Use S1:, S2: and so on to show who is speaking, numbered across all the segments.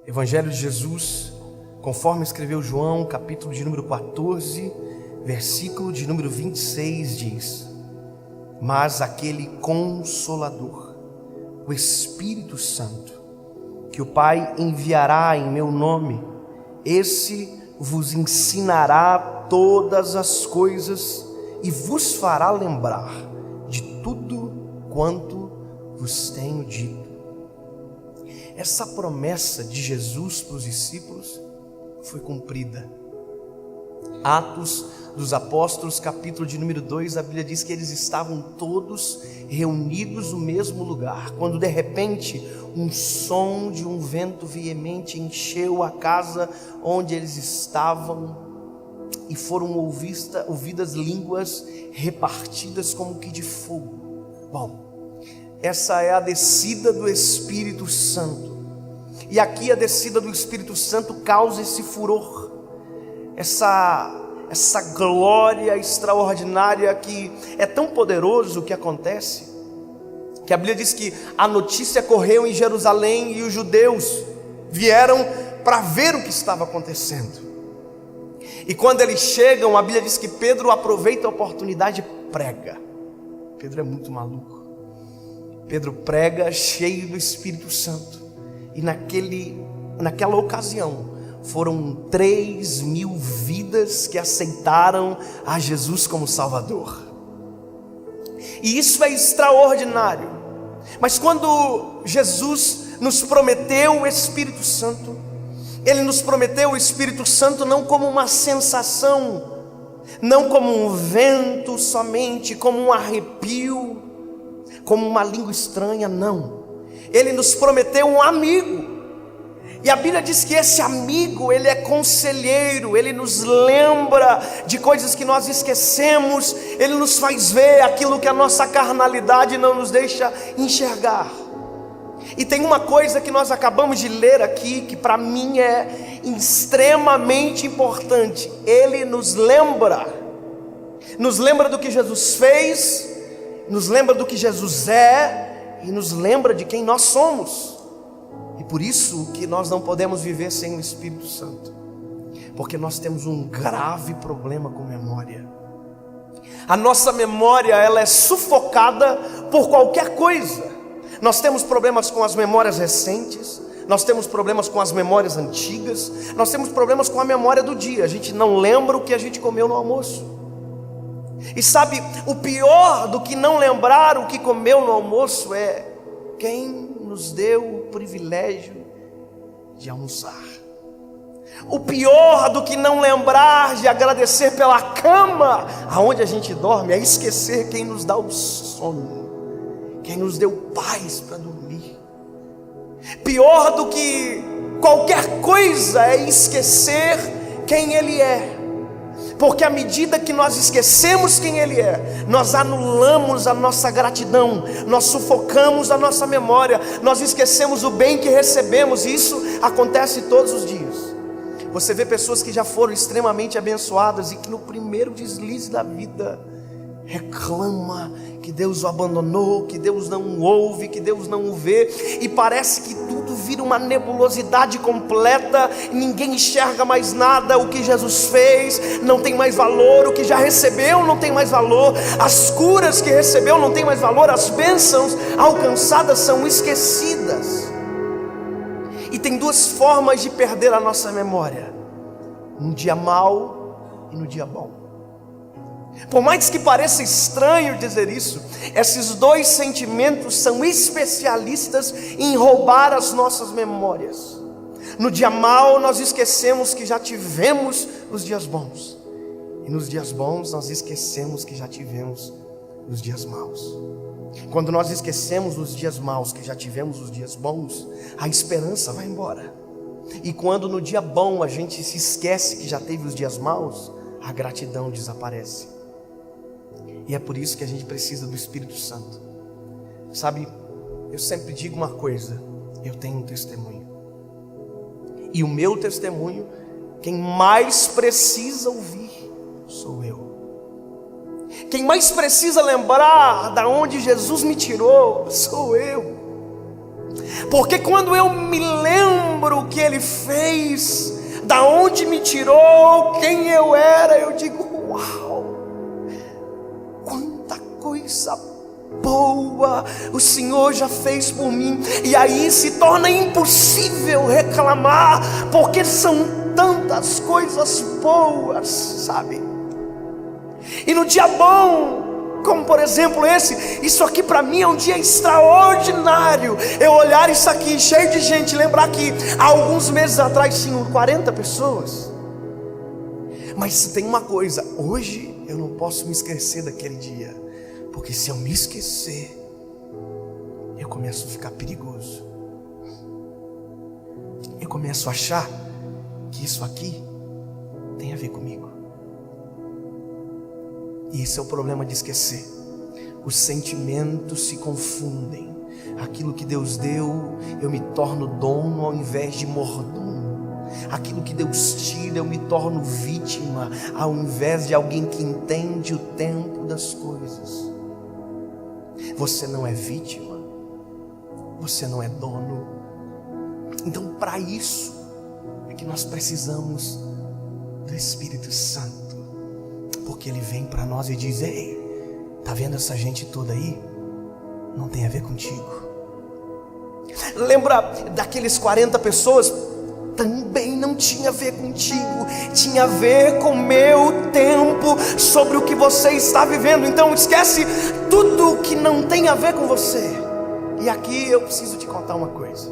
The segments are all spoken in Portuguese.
S1: Evangelho de Jesus, conforme escreveu João, capítulo de número 14, versículo de número 26, diz: mas aquele Consolador, o Espírito Santo, que o Pai enviará em meu nome, esse vos ensinará todas as coisas e vos fará lembrar de tudo quanto vos tenho dito. Essa promessa de Jesus para os discípulos foi cumprida. Atos dos Apóstolos, capítulo de número 2, a Bíblia diz que eles estavam todos reunidos no mesmo lugar, quando de repente um som de um vento veemente encheu a casa onde eles estavam, e foram ouvidas línguas repartidas como que de fogo. Bom, essa é a descida do Espírito Santo, e aqui a descida do Espírito Santo causa esse furor, essa glória extraordinária, que é tão poderoso o que acontece, que a Bíblia diz que a notícia correu em Jerusalém e os judeus vieram para ver o que estava acontecendo. E quando eles chegam, a Bíblia diz que Pedro aproveita a oportunidade e prega. Pedro é muito maluco. Pedro prega cheio do Espírito Santo, e naquela ocasião foram 3.000 vidas que aceitaram a Jesus como Salvador. E isso é extraordinário. Mas quando Jesus nos prometeu o Espírito Santo, Ele nos prometeu o Espírito Santo não como uma sensação, não como um vento somente, como um arrepio, como uma língua estranha, não. Ele nos prometeu um amigo. E a Bíblia diz que esse amigo, ele é conselheiro, ele nos lembra de coisas que nós esquecemos, ele nos faz ver aquilo que a nossa carnalidade não nos deixa enxergar. E tem uma coisa que nós acabamos de ler aqui, que para mim é extremamente importante. Ele nos lembra do que Jesus fez, nos lembra do que Jesus é, e nos lembra de quem nós somos. E por isso que nós não podemos viver sem o Espírito Santo, porque nós temos um grave problema com memória. A nossa memória, ela é sufocada por qualquer coisa. Nós temos problemas com as memórias recentes, nós temos problemas com as memórias antigas, nós temos problemas com a memória do dia. A gente não lembra o que a gente comeu no almoço. E sabe, o pior do que não lembrar o que comeu no almoço é quem nos deu o privilégio de almoçar. O pior do que não lembrar de agradecer pela cama aonde a gente dorme é esquecer quem nos dá o sono, quem nos deu paz para dormir. Pior do que qualquer coisa é esquecer quem Ele é. Porque à medida que nós esquecemos quem Ele é, nós anulamos a nossa gratidão, nós sufocamos a nossa memória, nós esquecemos o bem que recebemos, e isso acontece todos os dias. Você vê pessoas que já foram extremamente abençoadas e que no primeiro deslize da vida reclama que Deus o abandonou, que Deus não o ouve, que Deus não o vê, e parece que tudo vira uma nebulosidade completa, ninguém enxerga mais nada. O que Jesus fez não tem mais valor, o que já recebeu não tem mais valor, as curas que recebeu não tem mais valor, as bênçãos alcançadas são esquecidas. E tem duas formas de perder a nossa memória: no dia mau e no dia bom. Por mais que pareça estranho dizer isso, esses dois sentimentos são especialistas em roubar as nossas memórias. No dia mau nós esquecemos que já tivemos os dias bons, e nos dias bons nós esquecemos que já tivemos os dias maus. Quando nós esquecemos os dias maus que já tivemos os dias bons, a esperança vai embora. E quando no dia bom a gente se esquece que já teve os dias maus, a gratidão desaparece. E é por isso que a gente precisa do Espírito Santo. Sabe, eu sempre digo uma coisa: eu tenho um testemunho, e o meu testemunho, quem mais precisa ouvir sou eu. Quem mais precisa lembrar da onde Jesus me tirou sou eu. Porque quando eu me lembro o que Ele fez, da onde me tirou, quem eu era, eu digo: uau, quanta coisa boa o Senhor já fez por mim. E aí se torna impossível reclamar, porque são tantas coisas boas, sabe? E no dia bom, como por exemplo isso aqui para mim é um dia extraordinário. Eu olhar isso aqui cheio de gente, lembrar que há alguns meses atrás tinham 40 pessoas. Mas se tem uma coisa, hoje eu não posso me esquecer daquele dia, porque se eu me esquecer, eu começo a ficar perigoso. Eu começo a achar que isso aqui tem a ver comigo. E esse é o problema de esquecer. Os sentimentos se confundem. Aquilo que Deus deu, eu me torno dono ao invés de mordomo. Aquilo que Deus tira, eu me torno vítima ao invés de alguém que entende o tempo das coisas. Você não é vítima, você não é dono. Então, para isso é que nós precisamos do Espírito Santo. Porque Ele vem para nós e diz: ei, tá vendo essa gente toda aí? Não tem a ver contigo. Lembra daqueles 40 pessoas? Também não tinha a ver contigo, tinha a ver com o meu tempo, sobre o que você está vivendo. Então esquece tudo que não tem a ver com você. E aqui eu preciso te contar uma coisa.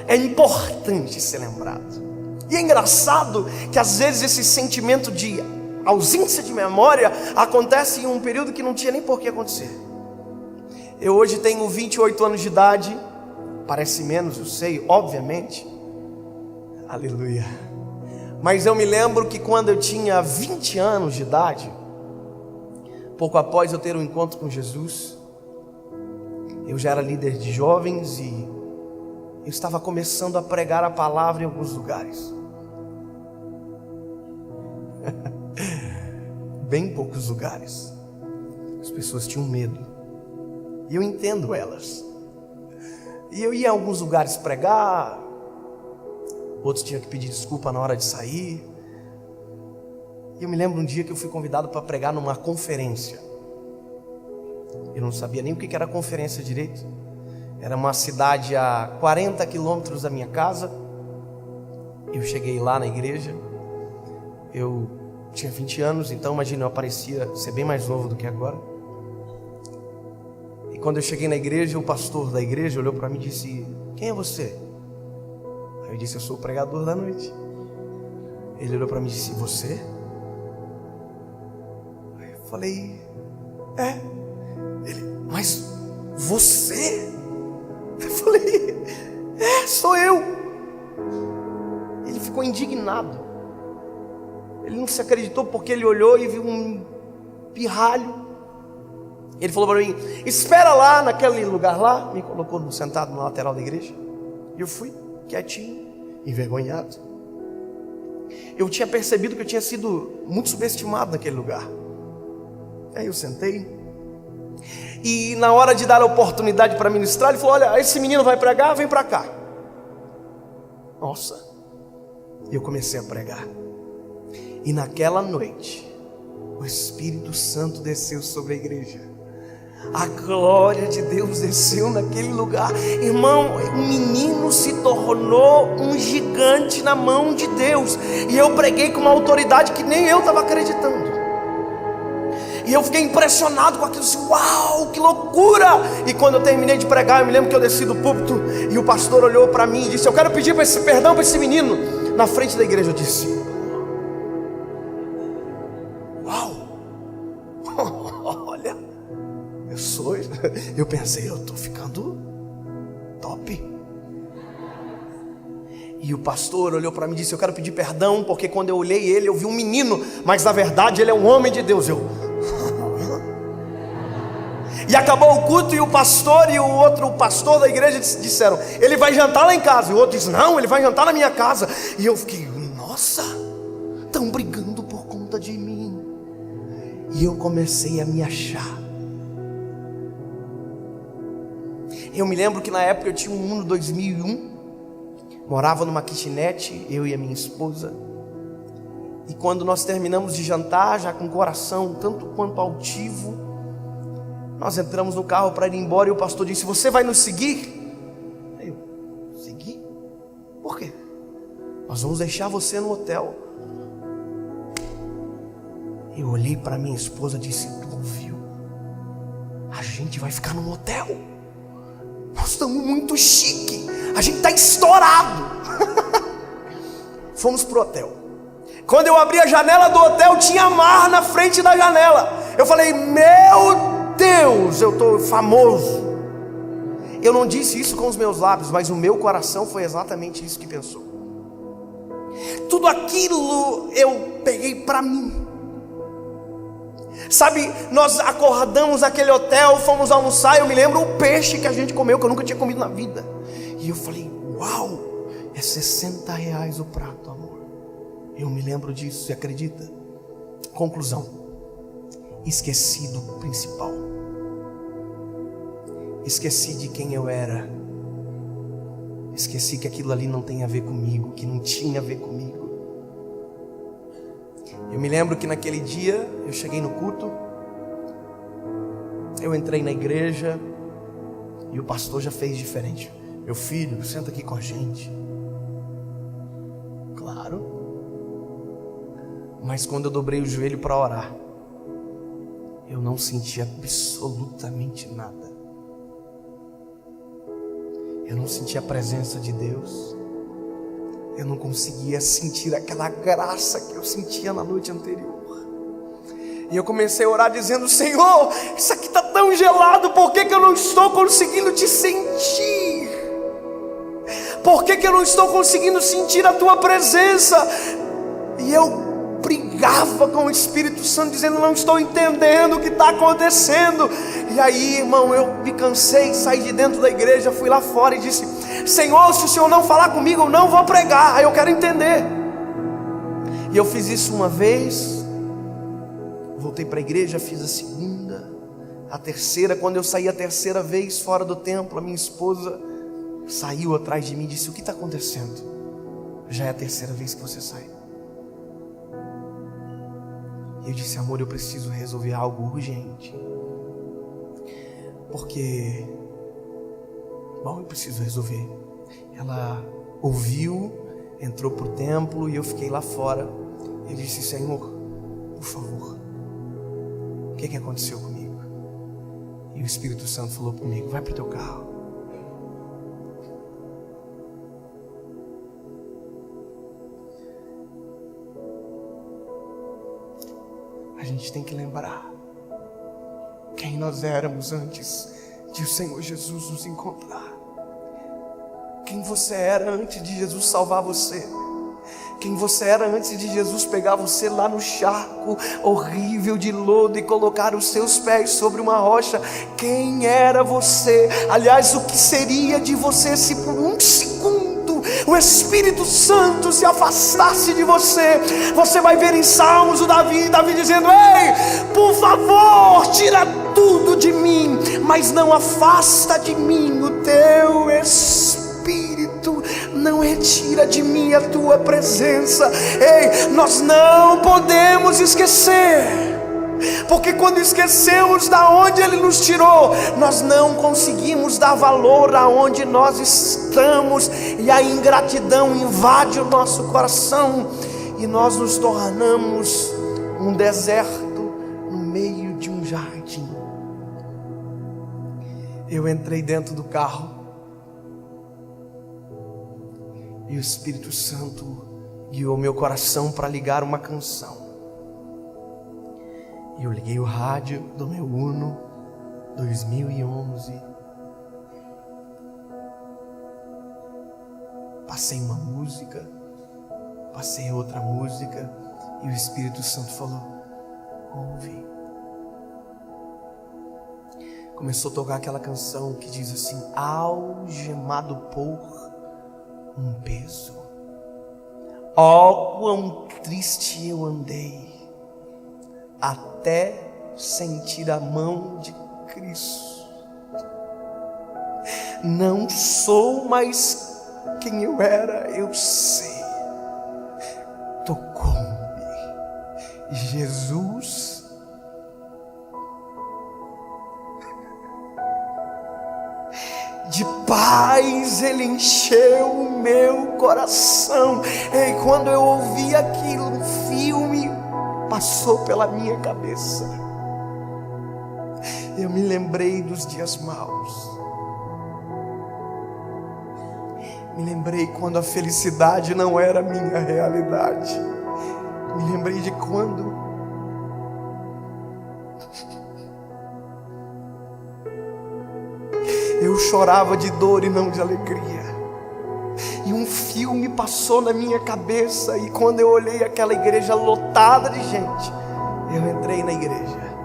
S1: É importante ser lembrado. E é engraçado que às vezes esse sentimento de ausência de memória acontece em um período que não tinha nem por que acontecer. Eu hoje tenho 28 anos de idade. Parece menos, eu sei, obviamente. Aleluia. Mas eu me lembro que quando eu tinha 20 anos de idade, pouco após eu ter um encontro com Jesus, eu já era líder de jovens e eu estava começando a pregar a palavra em alguns lugares. Bem poucos lugares. As pessoas tinham medo. E eu entendo elas. E eu ia a alguns lugares pregar, outros tinham que pedir desculpa na hora de sair. E eu me lembro um dia que eu fui convidado para pregar numa conferência. Eu não sabia nem o que era conferência direito. Era uma cidade a 40 quilômetros da minha casa. Eu cheguei lá na igreja. Eu tinha 20 anos, então imagina, eu parecia ser bem mais novo do que agora. E quando eu cheguei na igreja, o pastor da igreja olhou para mim e disse: quem é você? Aí eu disse: eu sou o pregador da noite. Ele olhou para mim e disse: você? Aí eu falei: é. Ele: mas você? Eu falei: é, sou eu. Ele ficou indignado. Ele não se acreditou, porque ele olhou e viu um pirralho. Ele falou para mim: espera lá naquele lugar lá. Me colocou sentado na lateral da igreja. E eu fui quietinho, envergonhado. Eu tinha percebido que eu tinha sido muito subestimado naquele lugar. Aí eu sentei. E na hora de dar a oportunidade para ministrar, ele falou: olha, esse menino vai pregar, vem para cá. Nossa. E eu comecei a pregar. E naquela noite, o Espírito Santo desceu sobre a igreja. A glória de Deus desceu naquele lugar. Irmão, o menino se tornou um gigante na mão de Deus. E eu preguei com uma autoridade que nem eu estava acreditando. E eu fiquei impressionado com aquilo, assim: uau, que loucura! E quando eu terminei de pregar, eu me lembro que eu desci do púlpito e o pastor olhou para mim e disse: eu quero pedir perdão para esse menino. Na frente da igreja eu disse: uau, olha, eu pensei, eu estou ficando top. E o pastor olhou para mim e disse: eu quero pedir perdão, porque quando eu olhei ele, eu vi um menino, mas na verdade ele é um homem de Deus. E acabou o culto e o pastor e o pastor da igreja disseram: ele vai jantar lá em casa. E o outro disse: não, ele vai jantar na minha casa. E eu fiquei: nossa, estão brigando por conta de mim. E eu comecei a me achar. Eu me lembro que na época eu tinha um Uno 2001, morava numa kitnet, eu e a minha esposa. E quando nós terminamos de jantar, já com o coração tanto quanto altivo, nós entramos no carro para ir embora e o pastor disse: você vai nos seguir? Eu, seguir? Por quê? Nós vamos deixar você no hotel. Eu olhei para minha esposa e disse: tu ouviu? A gente vai ficar no hotel. Nós estamos muito chique. A gente está estourado. Fomos pro hotel. Quando eu abri a janela do hotel, tinha mar na frente da janela. Eu falei: meu Deus, eu estou famoso. Eu não disse isso com os meus lábios, mas o meu coração foi exatamente isso que pensou. Tudo aquilo eu peguei para mim. Sabe, nós acordamos naquele hotel, fomos almoçar. Eu me lembro o peixe que a gente comeu, que eu nunca tinha comido na vida. E eu falei: uau, é R$60 o prato, amor. Eu me lembro disso, você acredita? Conclusão: esqueci do principal. Esqueci de quem eu era. Esqueci que aquilo ali não tem a ver comigo, que não tinha a ver comigo. Eu me lembro que naquele dia eu cheguei no culto, eu entrei na igreja e o pastor já fez diferente. Meu filho, senta aqui com a gente. Claro. Mas quando eu dobrei o joelho para orar, eu não senti absolutamente nada. Eu não senti a presença de Deus. Eu não conseguia sentir aquela graça que eu sentia na noite anterior. E eu comecei a orar dizendo: Senhor, isso aqui está tão gelado, por que eu não estou conseguindo te sentir? Por que eu não estou conseguindo sentir a tua presença? E eu brigava com o Espírito Santo, dizendo: não estou entendendo o que está acontecendo. E aí, irmão, eu me cansei, saí de dentro da igreja, fui lá fora e disse: Senhor, se o Senhor não falar comigo, eu não vou pregar. Aí eu quero entender. E eu fiz isso uma vez, voltei para a igreja, fiz a segunda, a terceira. Quando eu saí a terceira vez fora do templo, a minha esposa saiu atrás de mim e disse: o que está acontecendo? Já é a terceira vez que você sai. E eu disse: amor, eu preciso resolver algo urgente. Porque, bom, eu preciso resolver. Ela ouviu, entrou para o templo e eu fiquei lá fora. Ele disse: Senhor, por favor, o que aconteceu comigo? E o Espírito Santo falou comigo: vai para o teu carro. A gente tem que lembrar quem nós éramos antes de o Senhor Jesus nos encontrar. Quem você era antes de Jesus salvar você. Quem você era antes de Jesus pegar você lá no charco horrível de lodo e colocar os seus pés sobre uma rocha. Quem era você? Aliás, o que seria de você se por um segundo o Espírito Santo se afastasse de você? Você vai ver em Salmos o Davi dizendo: ei, por favor, tira tudo de mim, mas não afasta de mim o teu Espírito, não retira de mim a tua presença. Ei, nós não podemos esquecer, porque quando esquecemos da onde Ele nos tirou, nós não conseguimos dar valor aonde nós estamos, e a ingratidão invade o nosso coração, e nós nos tornamos um deserto no meio de um jardim. Eu entrei dentro do carro e o Espírito Santo guiou meu coração para ligar uma canção. E eu liguei o rádio do meu Uno 2011. Passei uma música, passei outra música, e o Espírito Santo falou: ouve. Começou a tocar aquela canção que diz assim: algemado por um peso, ó quão triste eu andei, até sentir a mão de Cristo. Não sou mais quem eu era, eu sei. Tocou-me. Jesus de paz, Ele encheu o meu coração. E quando eu ouvi aquilo, um filme passou pela minha cabeça. Eu me lembrei dos dias maus. Me lembrei quando a felicidade não era a minha realidade. Me lembrei de quando eu chorava de dor e não de alegria. E um filme passou na minha cabeça. E quando eu olhei aquela igreja lotada de gente, eu entrei na igreja,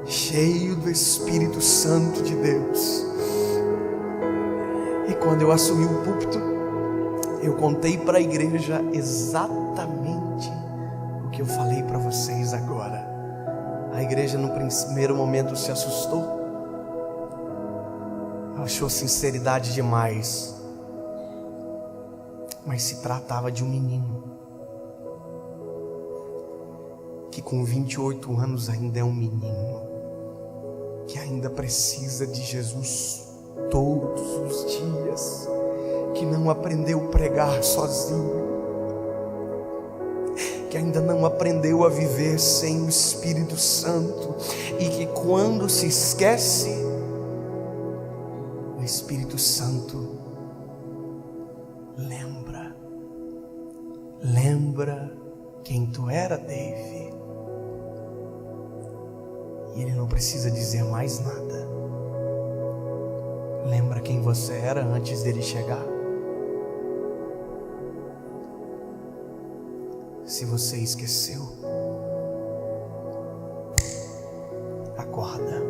S1: cheio do Espírito Santo de Deus. E quando eu assumi o púlpito, eu contei para a igreja exatamente o que eu falei para vocês agora. A igreja no primeiro momento se assustou, achou sinceridade demais, mas se tratava de um menino que com 28 anos ainda é um menino, que ainda precisa de Jesus todos os dias, que não aprendeu a pregar sozinho, que ainda não aprendeu a viver sem o Espírito Santo, e que quando se esquece, o Espírito Santo lembra quem tu era, Dave, e ele não precisa dizer mais nada. Lembra quem você era antes dele chegar? Se você esqueceu, acorda.